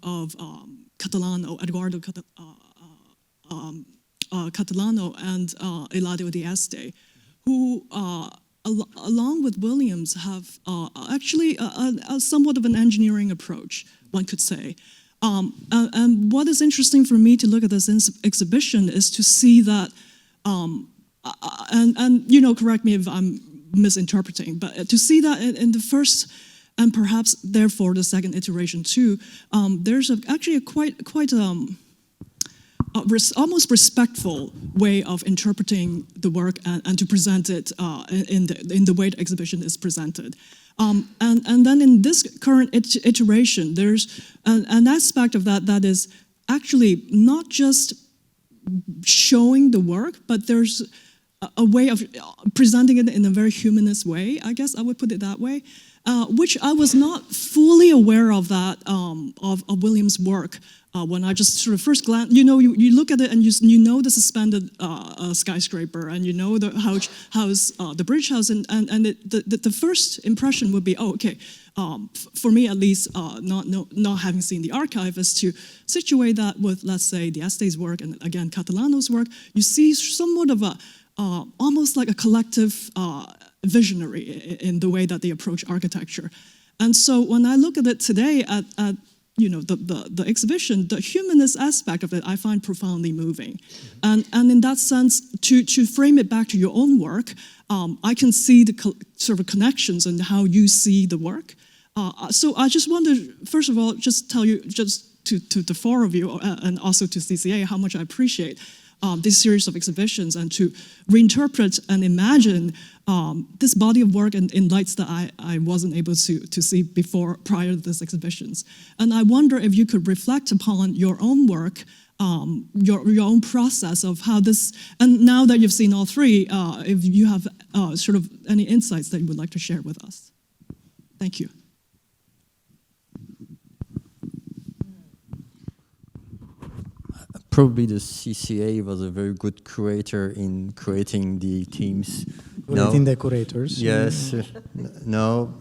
[SPEAKER 8] Catalano, Eduardo Catalano and Eladio D'Este, who, along with Williams, have actually a somewhat of an engineering approach, one could say. And what is interesting for me to look at this exhibition is to see that, and correct me if I'm misinterpreting, but to see that in the first and perhaps therefore the second iteration too, there's actually a quite almost respectful way of interpreting the work and to present it in the way the exhibition is presented. And then in this current iteration, there's an aspect of that is actually not just showing the work, but there's a way of presenting it in a very humanist way, I guess I would put it that way, which I was not fully aware of that, of Williams' work. When I just sort of first glance, you look at it and you know the suspended skyscraper, and you know the house, the bridge house, and the first impression would be, oh, okay, for me at least, not having seen the archive, is to situate that with, let's say, D'Este's work and again Catalano's work. You see somewhat of a almost like a collective visionary in the way that they approach architecture. And so when I look at it today at the exhibition, the humanist aspect of it I find profoundly moving. And in that sense, to frame it back to your own work, I can see the sort of connections in how you see the work. So I just want to, first of all, just tell you, just to the four of you, and also to CCA, how much I appreciate this series of exhibitions, and to reinterpret and imagine this body of work in lights that I wasn't able to see before, prior to these exhibitions. And I wonder if you could reflect upon your own work, your own process of how this, and now that you've seen all three, if you have sort of any insights that you would like to share with us. Thank you.
[SPEAKER 3] Probably the CCA was a very good curator in creating the teams.
[SPEAKER 2] Creating the curators.
[SPEAKER 3] Yes. No,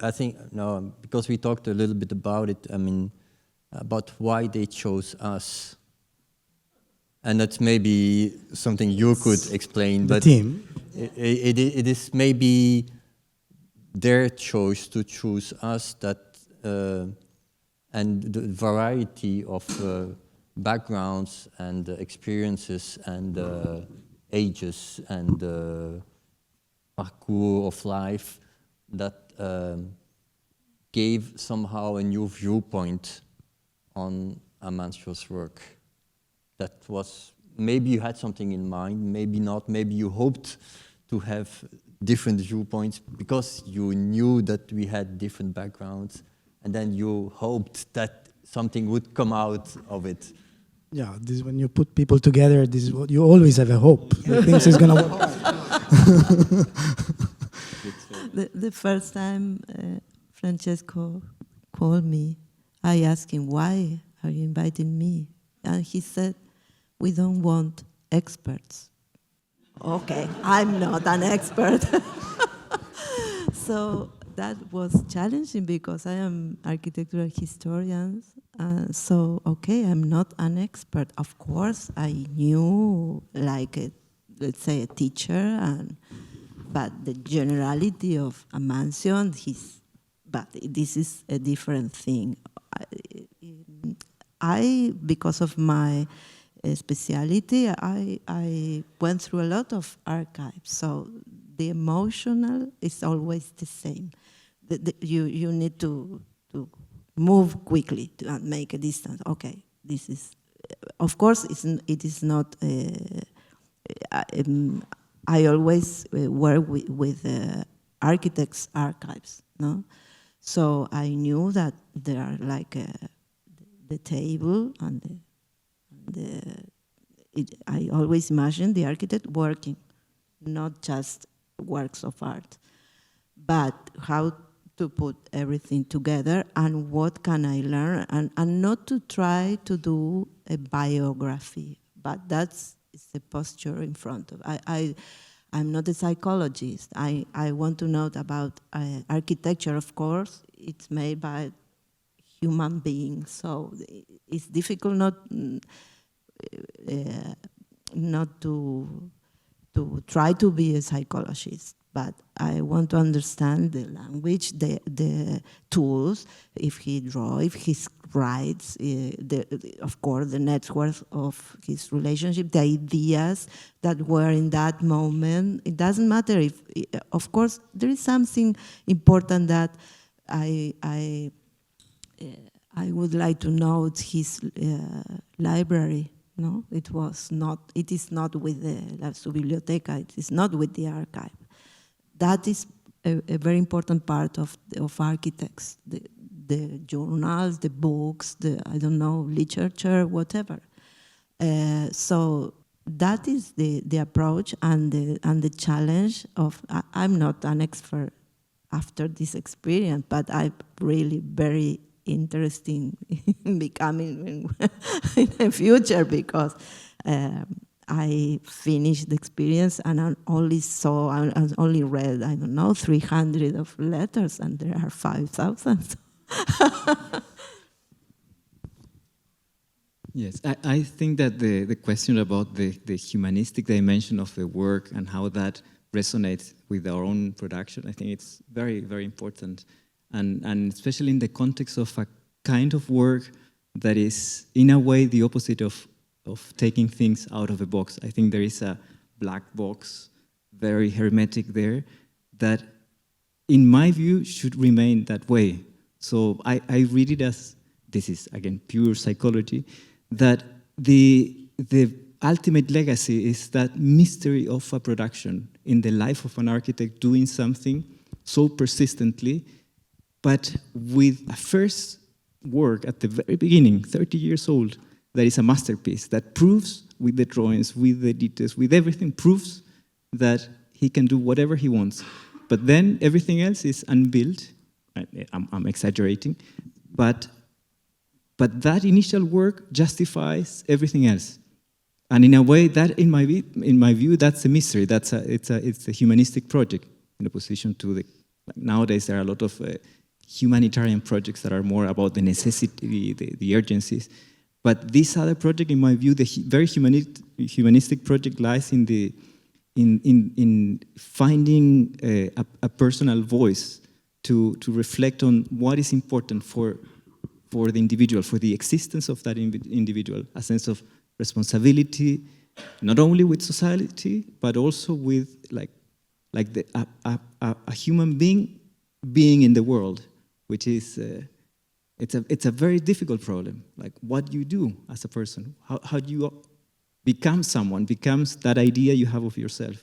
[SPEAKER 3] I think, no, because we talked a little bit about it, I mean, about why they chose us. And that's maybe something you could explain.
[SPEAKER 2] The team.
[SPEAKER 3] It is maybe their choice to choose us, that and the variety of backgrounds and experiences and ages and parcours of life that gave somehow a new viewpoint on Amancio's work. That was, maybe you had something in mind, maybe not, maybe you hoped to have different viewpoints because you knew that we had different backgrounds, and then you hoped that something would come out of it.
[SPEAKER 2] Yeah, this is when you put people together, this is what you always have a hope. Things is gonna work.
[SPEAKER 4] The first time Francesco called me, I asked him, why are you inviting me? And he said, we don't want experts. Okay, I'm not an expert. So that was challenging because I am architectural historian. So, okay, I'm not an expert. Of course, I knew, like, let's say, a teacher, but the generality of Amancio and but this is a different thing. I because of my speciality, I went through a lot of archives, so the emotional is always the same. You need to move quickly and make a distance. Okay, this is, of course, it is not. I always work with architects' archives, no. So I knew that there are like the table and I always imagine the architect working, not just works of art, but how to put everything together and what can I learn, and not to try to do a biography, but that's the posture in front of. I'm not a psychologist. I want to know about architecture, of course. It's made by human beings, so it's difficult not to try to be a psychologist. But I want to understand the language, the tools, if he draws, if he writes, of course, the network of his relationship, the ideas that were in that moment. It doesn't matter if, of course, there is something important that I would like to know his library. No, it is not with su biblioteca. It is not with the archive. That is a very important part of architects, the journals, the books, I don't know, literature, whatever. So that is the approach and the challenge of, I'm not an expert after this experience, but I'm really very interested in becoming in the future because I finished the experience and I only read, I don't know, 300 of letters, and there are 5,000.
[SPEAKER 5] Yes, I think that the question about the humanistic dimension of the work and how that resonate with our own production. I think it's very, very important. And especially in the context of a kind of work that is, in a way, the opposite of taking things out of a box. I think there is a black box, very hermetic there, that, in my view, should remain that way. So I read it as, this is, again, pure psychology, that the ultimate legacy is that mystery of a production in the life of an architect doing something so persistently, but with a first work at the very beginning, 30 years old, that is a masterpiece, that proves with the drawings, with the details, with everything, proves that he can do whatever he wants. But then everything else is unbuilt. I'm exaggerating, but that initial work justifies everything else. And in a way, that, in my view, that's a mystery. It's a humanistic project in opposition to the. Nowadays, there are a lot of humanitarian projects that are more about the necessity, the urgencies. But this other project, in my view, the very humanistic project lies in finding a personal voice to reflect on what is important for the individual, for the existence of that individual, a sense of responsibility, not only with society, but also with a human being in the world, which is it's a very difficult problem. Like, what do you do as a person? How do you become someone? Becomes that idea you have of yourself.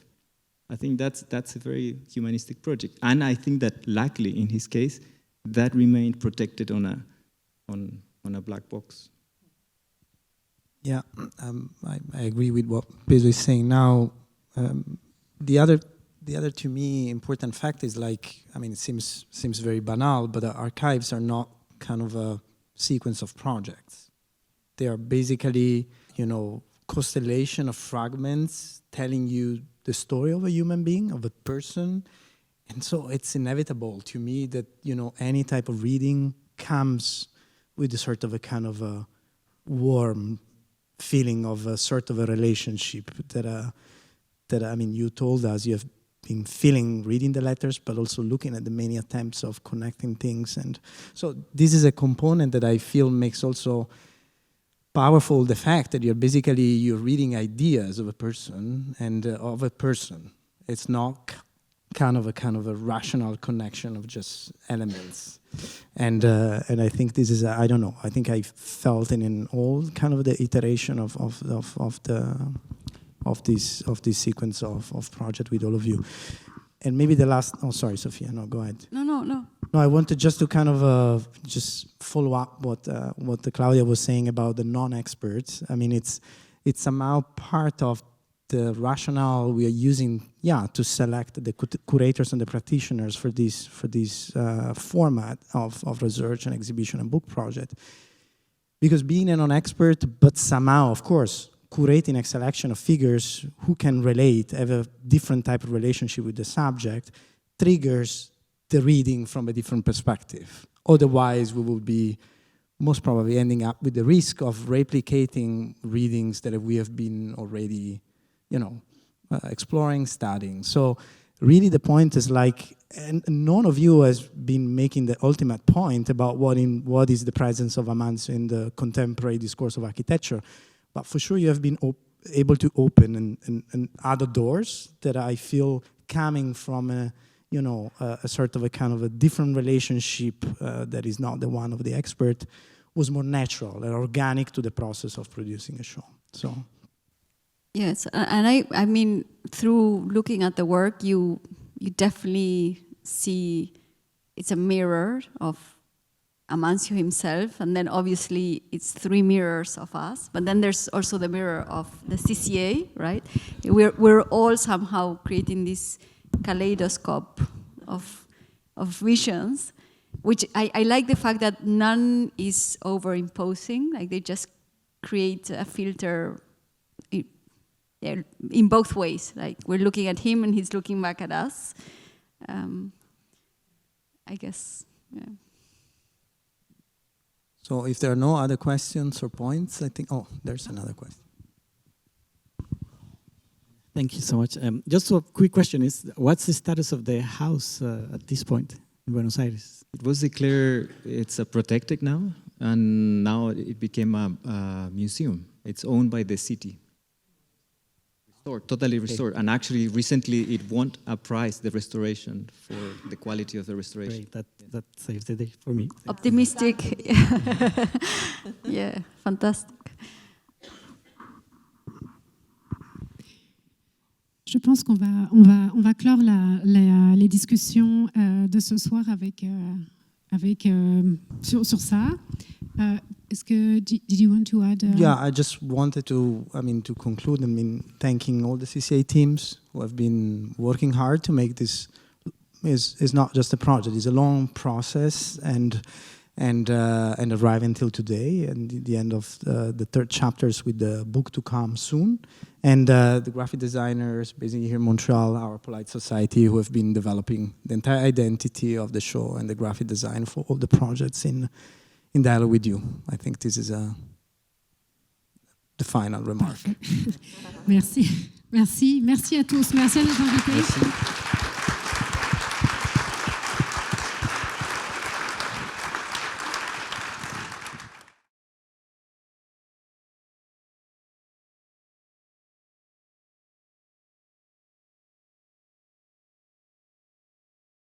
[SPEAKER 5] I think that's a very humanistic project, and I think that, luckily, in his case, that remained protected on a black box.
[SPEAKER 2] Yeah, I agree with what Pezo is saying. Now, the other to me important fact is, like, I mean, it seems very banal, but the archives are not kind of a sequence of projects. They are basically, constellation of fragments telling you the story of a human being, of a person. And so it's inevitable to me that, any type of reading comes with a sort of a kind of a warm feeling of a sort of a relationship that I mean, you told us you have been feeling reading the letters, but also looking at the many attempts of connecting things. And so this is a component that I feel makes also powerful the fact that you're reading ideas of a person and of a person. It's not kind of a rational connection of just elements. And I think this is I don't know. I think I felt in all kind of the iteration of this sequence of project with all of you. And maybe the last. Oh, sorry, Sofia. No, go ahead.
[SPEAKER 6] No.
[SPEAKER 2] No, I wanted just to kind of just follow up what the Claudia was saying about the non-experts. I mean, it's somehow part of the rationale we are using, to select the curators and the practitioners for this format of research and exhibition and book project. Because being a non-expert, but somehow, of course, curating a selection of figures who can relate, have a different type of relationship with the subject, triggers the reading from a different perspective. Otherwise, we will be most probably ending up with the risk of replicating readings that we have been already, exploring, studying. So really the point is and none of you has been making the ultimate point about what is the presence of Amancio in the contemporary discourse of architecture. But for sure you have been able to open and other doors that I feel coming from a sort of a kind of a different relationship that is not the one of the expert, was more natural and organic to the process of producing a show. So,
[SPEAKER 6] yes, and I mean, through looking at the work, you definitely see it's a mirror of Amancio himself, and then obviously it's three mirrors of us. But then there's also the mirror of the CCA, right? We're all somehow creating this kaleidoscope of visions, which I like the fact that none is over-imposing, like they just create a filter in both ways. Like we're looking at him and he's looking back at us. I guess, yeah.
[SPEAKER 2] So if there are no other questions or points, I think, there's another question.
[SPEAKER 9] Thank you so much. Just a quick question is, what's the status of the house at this point in Buenos Aires?
[SPEAKER 5] It was declared it's protected now, and now it became a museum. It's owned by the city. Restored, totally restored. And actually, recently it won a prize, the restoration, for the quality of the restoration.
[SPEAKER 9] Great, that saves the day for me.
[SPEAKER 6] Optimistic. Yeah, fantastic.
[SPEAKER 1] Je pense qu'on va clore les discussions de ce soir sur ça. Est-ce que did you want to add?
[SPEAKER 2] Yeah, I just wanted to conclude. Thanking all the CCA teams who have been working hard to make this. Is not just a project; it's a long process and arrive until today, and the end of the third chapters with the book to come soon. And the graphic designers, basically here in Montreal, our Polite Society, who have been developing the entire identity of the show and the graphic design for all the projects in dialogue with you. I think this is the final remark.
[SPEAKER 1] Merci. Merci à tous. Merci à nos invités.
[SPEAKER 2] Merci.